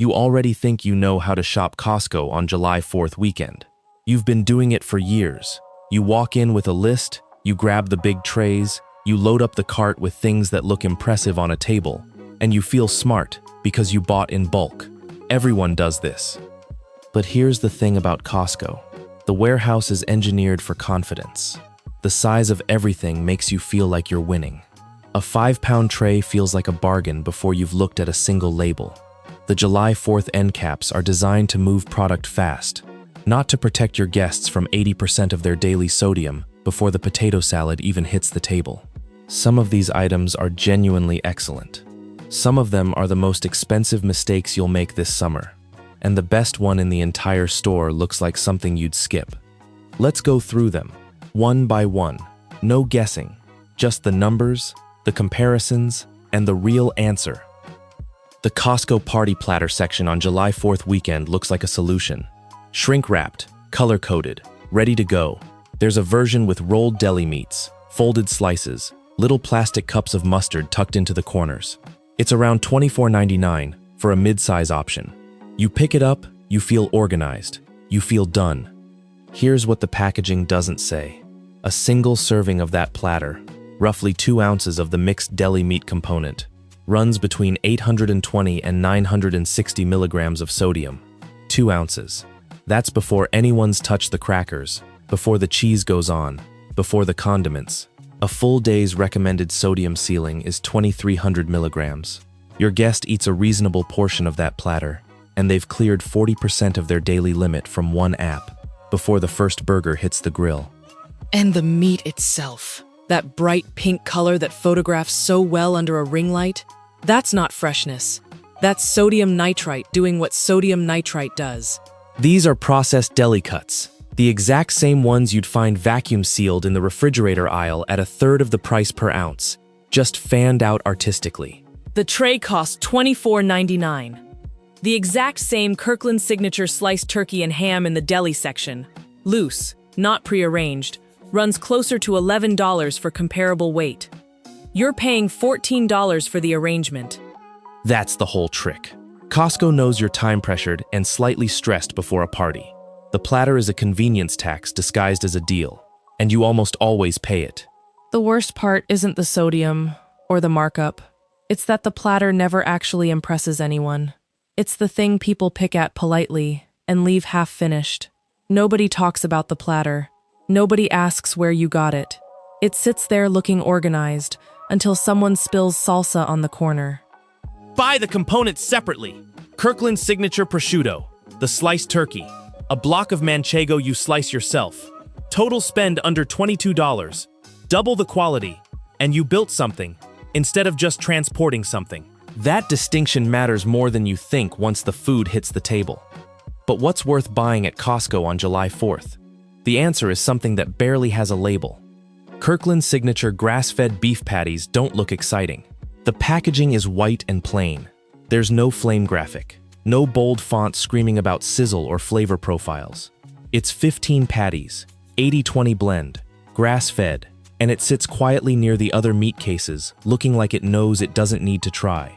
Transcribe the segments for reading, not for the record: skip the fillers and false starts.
You already think you know how to shop Costco on July 4th weekend. You've been doing it for years. You walk in with a list, you grab the big trays, you load up the cart with things that look impressive on a table, and you feel smart because you bought in bulk. Everyone does this. But here's the thing about Costco. The warehouse is engineered for confidence. The size of everything makes you feel like you're winning. A 5-pound tray feels like a bargain before you've looked at a single label. The July 4th end caps are designed to move product fast, not to protect your guests from 80% of their daily sodium before the potato salad even hits the table. Some of these items are genuinely excellent. Some of them are the most expensive mistakes you'll make this summer. And the best one in the entire store looks like something you'd skip. Let's go through them, one by one. No guessing, just the numbers, the comparisons, and the real answer. The Costco party platter section on July 4th weekend looks like a solution. Shrink-wrapped, color-coded, ready to go. There's a version with rolled deli meats, folded slices, little plastic cups of mustard tucked into the corners. It's around $24.99 for a mid-size option. You pick it up, you feel organized, you feel done. Here's what the packaging doesn't say. A single serving of that platter, roughly 2 ounces of the mixed deli meat component, runs between 820 and 960 milligrams of sodium. 2 ounces. That's before anyone's touched the crackers, before the cheese goes on, before the condiments. A full day's recommended sodium ceiling is 2,300 milligrams. Your guest eats a reasonable portion of that platter, and they've cleared 40% of their daily limit from one app before the first burger hits the grill. And the meat itself, that bright pink color that photographs so well under a ring light, that's not freshness. That's sodium nitrite doing what sodium nitrite does. These are processed deli cuts, the exact same ones you'd find vacuum sealed in the refrigerator aisle at 1/3 of the price per ounce, just fanned out artistically. The tray costs $24.99. The exact same Kirkland signature sliced turkey and ham in the deli section, loose, not prearranged, runs closer to $11 for comparable weight. You're paying $14 for the arrangement. That's the whole trick. Costco knows you're time-pressured and slightly stressed before a party. The platter is a convenience tax disguised as a deal, and you almost always pay it. The worst part isn't the sodium or the markup. It's that the platter never actually impresses anyone. It's the thing people pick at politely and leave half-finished. Nobody talks about the platter. Nobody asks where you got it. It sits there looking organized until someone spills salsa on the corner. Buy the components separately. Kirkland signature prosciutto, the sliced turkey, a block of manchego you slice yourself. Total spend under $22. Double the quality, and you built something instead of just transporting something. That distinction matters more than you think once the food hits the table. But what's worth buying at Costco on July 4th? The answer is something that barely has a label. Kirkland signature grass-fed beef patties don't look exciting. The packaging is white and plain. There's no flame graphic, no bold font screaming about sizzle or flavor profiles. It's 15 patties, 80-20 blend, grass-fed, and it sits quietly near the other meat cases, looking like it knows it doesn't need to try.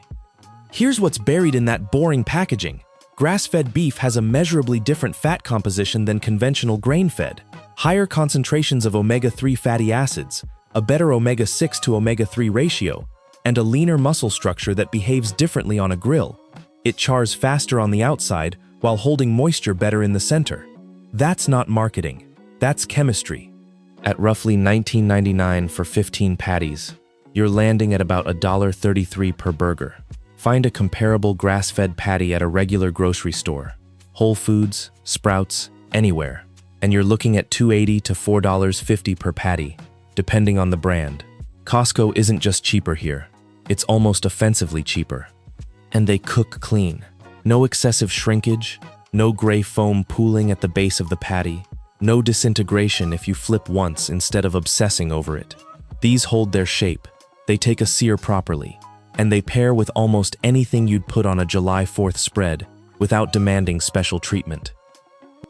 Here's what's buried in that boring packaging. Grass-fed beef has a measurably different fat composition than conventional grain-fed. Higher concentrations of omega-3 fatty acids, a better omega-6 to omega-3 ratio, and a leaner muscle structure that behaves differently on a grill. It chars faster on the outside while holding moisture better in the center. That's not marketing. That's chemistry. At roughly $19.99 for 15 patties, you're landing at about $1.33 per burger. Find a comparable grass-fed patty at a regular grocery store, Whole Foods, Sprouts, anywhere, and you're looking at $2.80 to $4.50 per patty, depending on the brand. Costco isn't just cheaper here, it's almost offensively cheaper. And they cook clean. No excessive shrinkage, no gray foam pooling at the base of the patty, no disintegration if you flip once instead of obsessing over it. These hold their shape, they take a sear properly, and they pair with almost anything you'd put on a July 4th spread without demanding special treatment.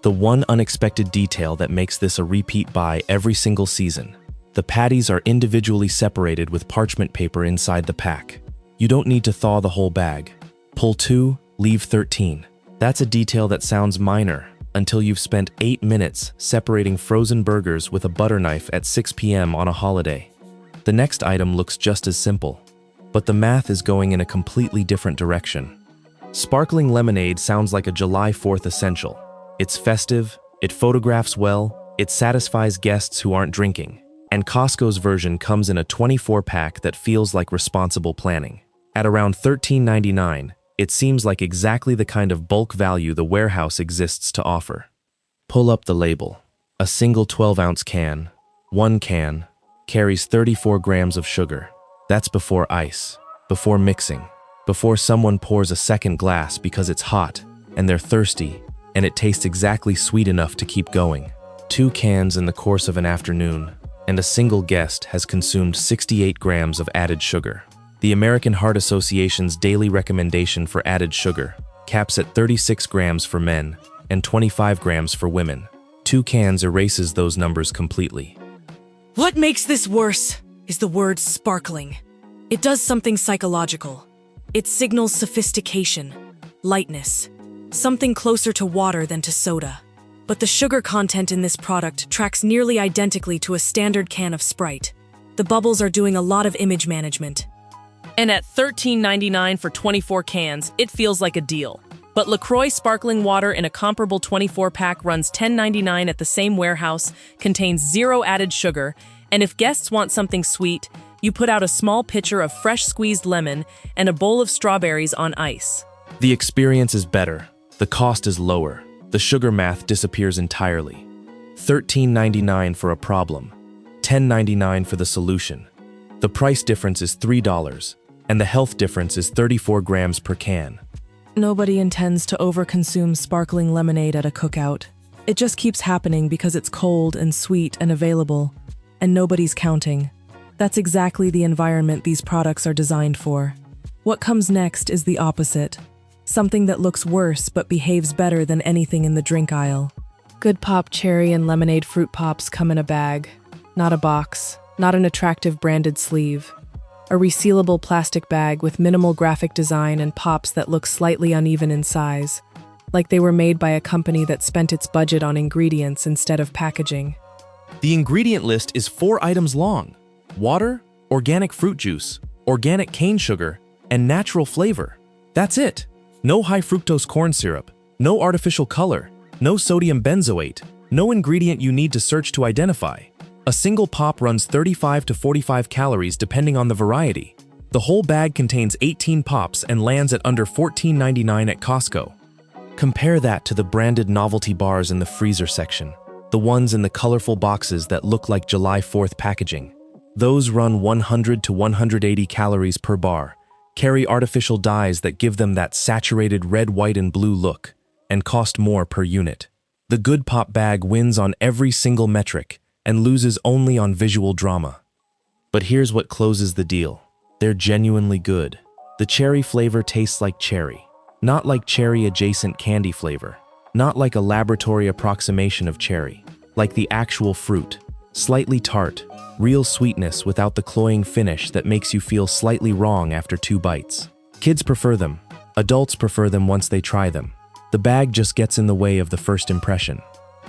The one unexpected detail that makes this a repeat buy every single season. The patties are individually separated with parchment paper inside the pack. You don't need to thaw the whole bag. Pull 2, leave 13. That's a detail that sounds minor until you've spent 8 minutes separating frozen burgers with a butter knife at 6 p.m. on a holiday. The next item looks just as simple, but the math is going in a completely different direction. Sparkling lemonade sounds like a July 4th essential. It's festive, it photographs well, it satisfies guests who aren't drinking, and Costco's version comes in a 24-pack that feels like responsible planning. At around $13.99, it seems like exactly the kind of bulk value the warehouse exists to offer. Pull up the label. A single 12-ounce can, one can, carries 34 grams of sugar. That's before ice, before mixing, before someone pours a second glass because it's hot and they're thirsty and it tastes exactly sweet enough to keep going. 2 cans in the course of an afternoon, and a single guest has consumed 68 grams of added sugar. The American Heart Association's daily recommendation for added sugar caps at 36 grams for men and 25 grams for women. 2 cans erases those numbers completely. What makes this worse is the word sparkling. It does something psychological. It signals sophistication, lightness, something closer to water than to soda. But the sugar content in this product tracks nearly identically to a standard can of Sprite. The bubbles are doing a lot of image management. And at $13.99 for 24 cans, it feels like a deal. But LaCroix sparkling water in a comparable 24-pack runs $10.99 at the same warehouse, contains 0 added sugar, and if guests want something sweet, you put out a small pitcher of fresh squeezed lemon and a bowl of strawberries on ice. The experience is better, the cost is lower, the sugar math disappears entirely. $13.99 for a problem, $10.99 for the solution. The price difference is $3, and the health difference is 34 grams per can. Nobody intends to overconsume sparkling lemonade at a cookout. It just keeps happening because it's cold and sweet and available, and nobody's counting. That's exactly the environment these products are designed for. What comes next is the opposite. Something that looks worse but behaves better than anything in the drink aisle. Good Pop cherry and lemonade fruit pops come in a bag, not a box, not an attractive branded sleeve. A resealable plastic bag with minimal graphic design and pops that look slightly uneven in size, like they were made by a company that spent its budget on ingredients instead of packaging. The ingredient list is 4 items long: water, organic fruit juice, organic cane sugar, and natural flavor. That's it. No high fructose corn syrup, no artificial color, no sodium benzoate, no ingredient you need to search to identify. A single pop runs 35 to 45 calories depending on the variety. The whole bag contains 18 pops and lands at under $14.99 at Costco. Compare that to the branded novelty bars in the freezer section, the ones in the colorful boxes that look like July 4th packaging. Those run 100 to 180 calories per bar, carry artificial dyes that give them that saturated red, white, and blue look, and cost more per unit. The Good Pop bag wins on every single metric and loses only on visual drama. But here's what closes the deal. They're genuinely good. The cherry flavor tastes like cherry, not like cherry-adjacent candy flavor, not like a laboratory approximation of cherry, like the actual fruit, slightly tart, real sweetness without the cloying finish that makes you feel slightly wrong after 2 bites. Kids prefer them. Adults prefer them once they try them. The bag just gets in the way of the first impression.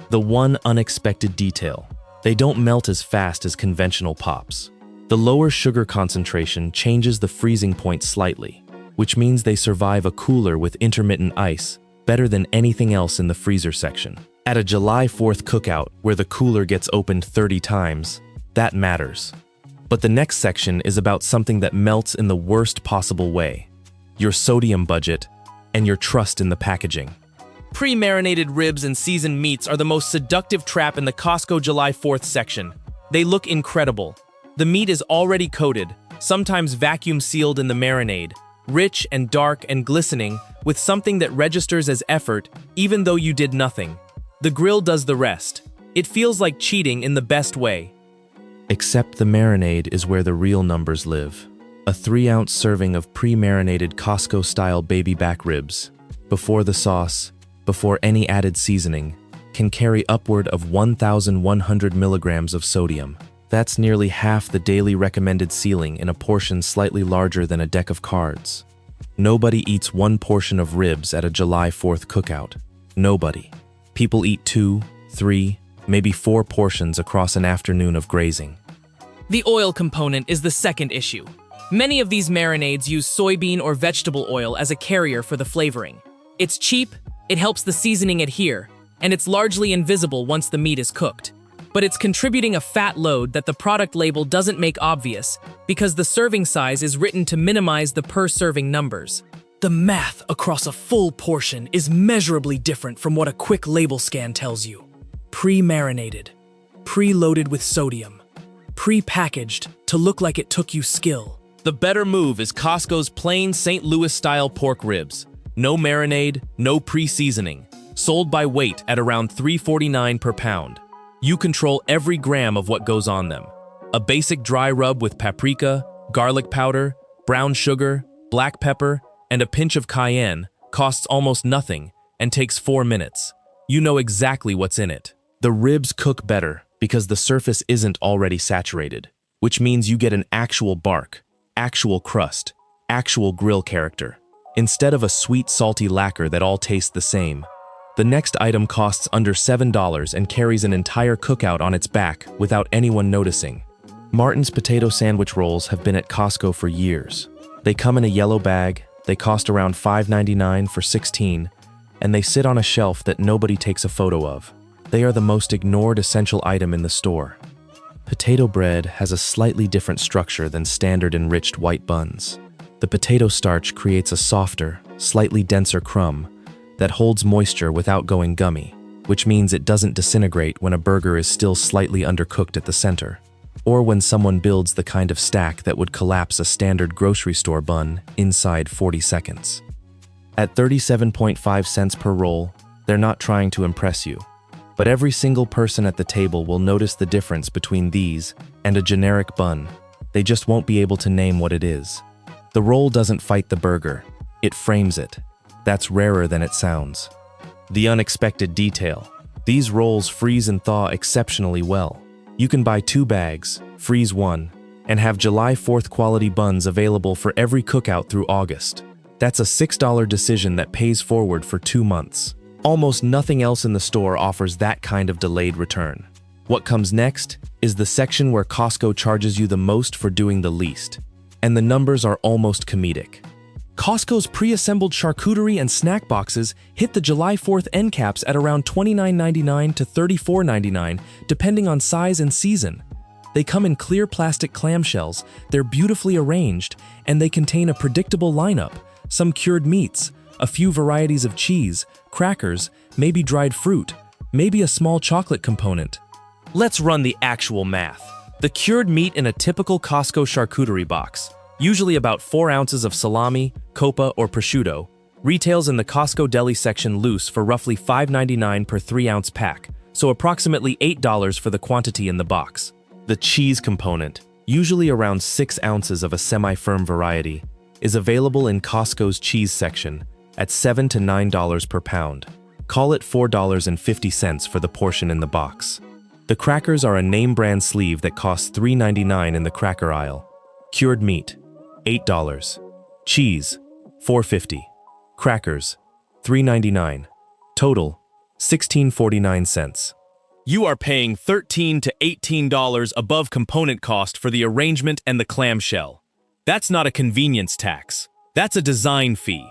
The one unexpected detail: they don't melt as fast as conventional pops. The lower sugar concentration changes the freezing point slightly, which means they survive a cooler with intermittent ice better than anything else in the freezer section. At a July 4th cookout where the cooler gets opened 30 times, that matters. But the next section is about something that melts in the worst possible way: your sodium budget and your trust in the packaging. Pre-marinated ribs and seasoned meats are the most seductive trap in the Costco July 4th section. They look incredible. The meat is already coated, sometimes vacuum sealed in the marinade, rich and dark and glistening, with something that registers as effort even though you did nothing. The grill does the rest. It feels like cheating in the best way. Except the marinade is where the real numbers live. A 3-ounce serving of pre-marinated Costco-style baby back ribs, before the sauce, before any added seasoning, can carry upward of 1,100 milligrams of sodium. That's nearly half the daily recommended ceiling in a portion slightly larger than a deck of cards. Nobody eats one portion of ribs at a July 4th cookout. Nobody. People eat 2, 3, maybe 4 portions across an afternoon of grazing. The oil component is the second issue. Many of these marinades use soybean or vegetable oil as a carrier for the flavoring. It's cheap, it helps the seasoning adhere, and it's largely invisible once the meat is cooked. But it's contributing a fat load that the product label doesn't make obvious because the serving size is written to minimize the per-serving numbers. The math across a full portion is measurably different from what a quick label scan tells you. Pre-marinated, pre-loaded with sodium, pre-packaged to look like it took you skill. The better move is Costco's plain St. Louis-style pork ribs. No marinade, no pre-seasoning. Sold by weight at around $3.49 per pound. You control every gram of what goes on them. A basic dry rub with paprika, garlic powder, brown sugar, black pepper, and a pinch of cayenne costs almost nothing and takes 4 minutes. You know exactly what's in it. The ribs cook better because the surface isn't already saturated, which means you get an actual bark, actual crust, actual grill character, instead of a sweet, salty lacquer that all tastes the same. The next item costs under $7 and carries an entire cookout on its back without anyone noticing. Martin's potato sandwich rolls have been at Costco for years. They come in a yellow bag, they cost around $5.99 for 16, and they sit on a shelf that nobody takes a photo of. They are the most ignored essential item in the store. Potato bread has a slightly different structure than standard enriched white buns. The potato starch creates a softer, slightly denser crumb that holds moisture without going gummy, which means it doesn't disintegrate when a burger is still slightly undercooked at the center, or when someone builds the kind of stack that would collapse a standard grocery store bun inside 40 seconds. At 37.5 cents per roll, they're not trying to impress you, but every single person at the table will notice the difference between these and a generic bun. They just won't be able to name what it is. The roll doesn't fight the burger, it frames it. That's rarer than it sounds. The unexpected detail. These rolls freeze and thaw exceptionally well. You can buy 2 bags, freeze 1, and have July 4th quality buns available for every cookout through August. That's a $6 decision that pays forward for 2 months. Almost nothing else in the store offers that kind of delayed return. What comes next is the section where Costco charges you the most for doing the least. And the numbers are almost comedic. Costco's pre-assembled charcuterie and snack boxes hit the July 4th end caps at around $29.99 to $34.99, depending on size and season. They come in clear plastic clamshells, they're beautifully arranged, and they contain a predictable lineup: some cured meats, a few varieties of cheese, crackers, maybe dried fruit, maybe a small chocolate component. Let's run the actual math. The cured meat in a typical Costco charcuterie box, usually about 4 ounces of salami, copa, or prosciutto, retails in the Costco deli section loose for roughly $5.99 per 3-ounce pack, so approximately $8 for the quantity in the box. The cheese component, usually around 6 ounces of a semi-firm variety, is available in Costco's cheese section at $7 to $9 per pound. Call it $4.50 for the portion in the box. The crackers are a name brand sleeve that costs $3.99 in the cracker aisle. Cured meat, $8. Cheese, $4.50. Crackers, $3.99. Total, $16.49. You are paying $13 to $18 above component cost for the arrangement and the clamshell. That's not a convenience tax. That's a design fee.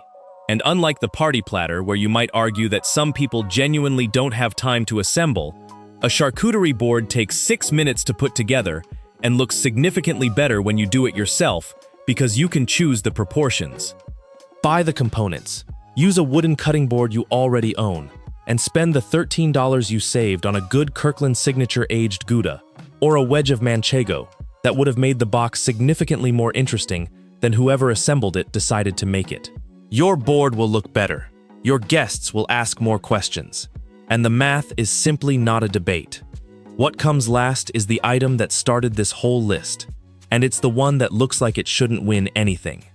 And unlike the party platter, where you might argue that some people genuinely don't have time to assemble, a charcuterie board takes 6 minutes to put together and looks significantly better when you do it yourself because you can choose the proportions. Buy the components. Use a wooden cutting board you already own, and spend the $13 you saved on a good Kirkland Signature aged Gouda or a wedge of Manchego that would have made the box significantly more interesting than whoever assembled it decided to make it. Your board will look better, your guests will ask more questions, and the math is simply not a debate. What comes last is the item that started this whole list, and it's the one that looks like it shouldn't win anything.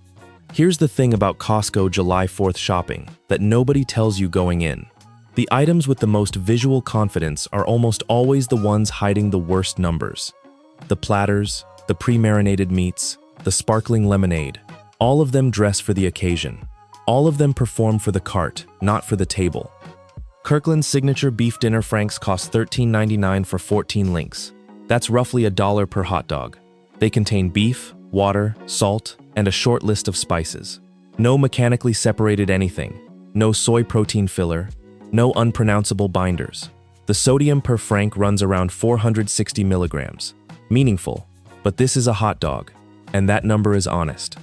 Here's the thing about Costco July 4th shopping that nobody tells you going in. The items with the most visual confidence are almost always the ones hiding the worst numbers. The platters, the pre-marinated meats, the sparkling lemonade. All of them dress for the occasion. All of them perform for the cart, not for the table. Kirkland's signature beef dinner franks cost $13.99 for 14 links. That's roughly $1 per hot dog. They contain beef, water, salt, and a short list of spices. No mechanically separated anything. No soy protein filler. No unpronounceable binders. The sodium per frank runs around 460 milligrams. Meaningful, but this is a hot dog, and that number is honest.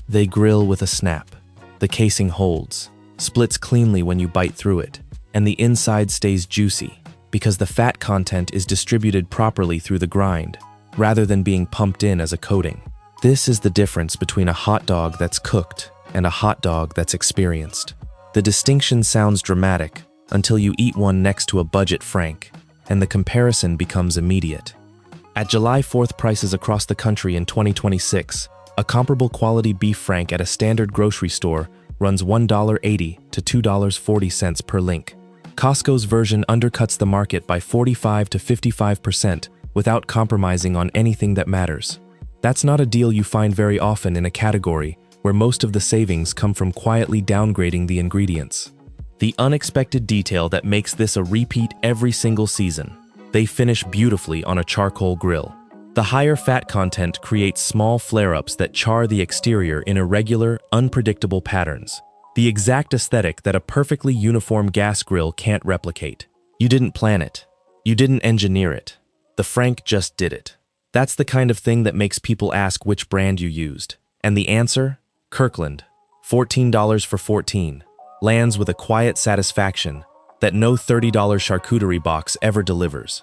They grill with a snap. The casing holds, splits cleanly when you bite through it, and the inside stays juicy because the fat content is distributed properly through the grind, rather than being pumped in as a coating. This is the difference between a hot dog that's cooked and a hot dog that's experienced. The distinction sounds dramatic until you eat one next to a budget frank, and the comparison becomes immediate. At July 4th prices across the country in 2026, a comparable quality beef frank at a standard grocery store runs $1.80 to $2.40 per link. Costco's version undercuts the market by 45 to 55% without compromising on anything that matters. That's not a deal you find very often in a category where most of the savings come from quietly downgrading the ingredients. The unexpected detail that makes this a repeat every single season. They finish beautifully on a charcoal grill. The higher fat content creates small flare-ups that char the exterior in irregular, unpredictable patterns. The exact aesthetic that a perfectly uniform gas grill can't replicate. You didn't plan it. You didn't engineer it. The frank just did it. That's the kind of thing that makes people ask which brand you used. And the answer? Kirkland. $14 for 14. Lands with a quiet satisfaction that no $30 charcuterie box ever delivers.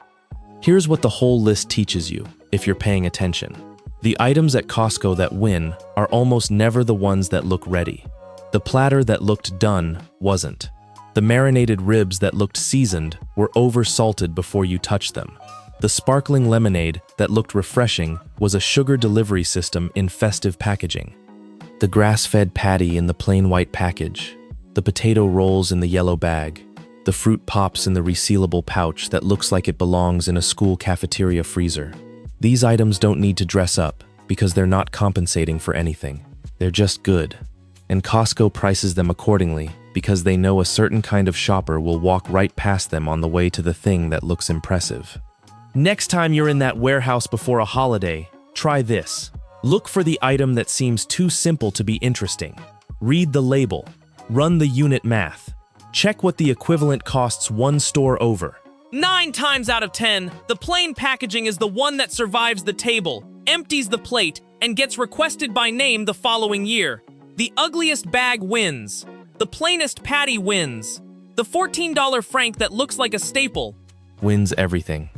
Here's what the whole list teaches you, if you're paying attention. The items at Costco that win are almost never the ones that look ready. The platter that looked done wasn't. The marinated ribs that looked seasoned were over-salted before you touched them. The sparkling lemonade that looked refreshing was a sugar delivery system in festive packaging. The grass-fed patty in the plain white package. The potato rolls in the yellow bag. The fruit pops in the resealable pouch that looks like it belongs in a school cafeteria freezer. These items don't need to dress up because they're not compensating for anything. They're just good. And Costco prices them accordingly because they know a certain kind of shopper will walk right past them on the way to the thing that looks impressive. Next time you're in that warehouse before a holiday, try this. Look for the item that seems too simple to be interesting. Read the label. Run the unit math. Check what the equivalent costs one store over. 9 times out of 10, the plain packaging is the one that survives the table, empties the plate, and gets requested by name the following year. The ugliest bag wins. The plainest patty wins. The $14 frank that looks like a staple Wins everything.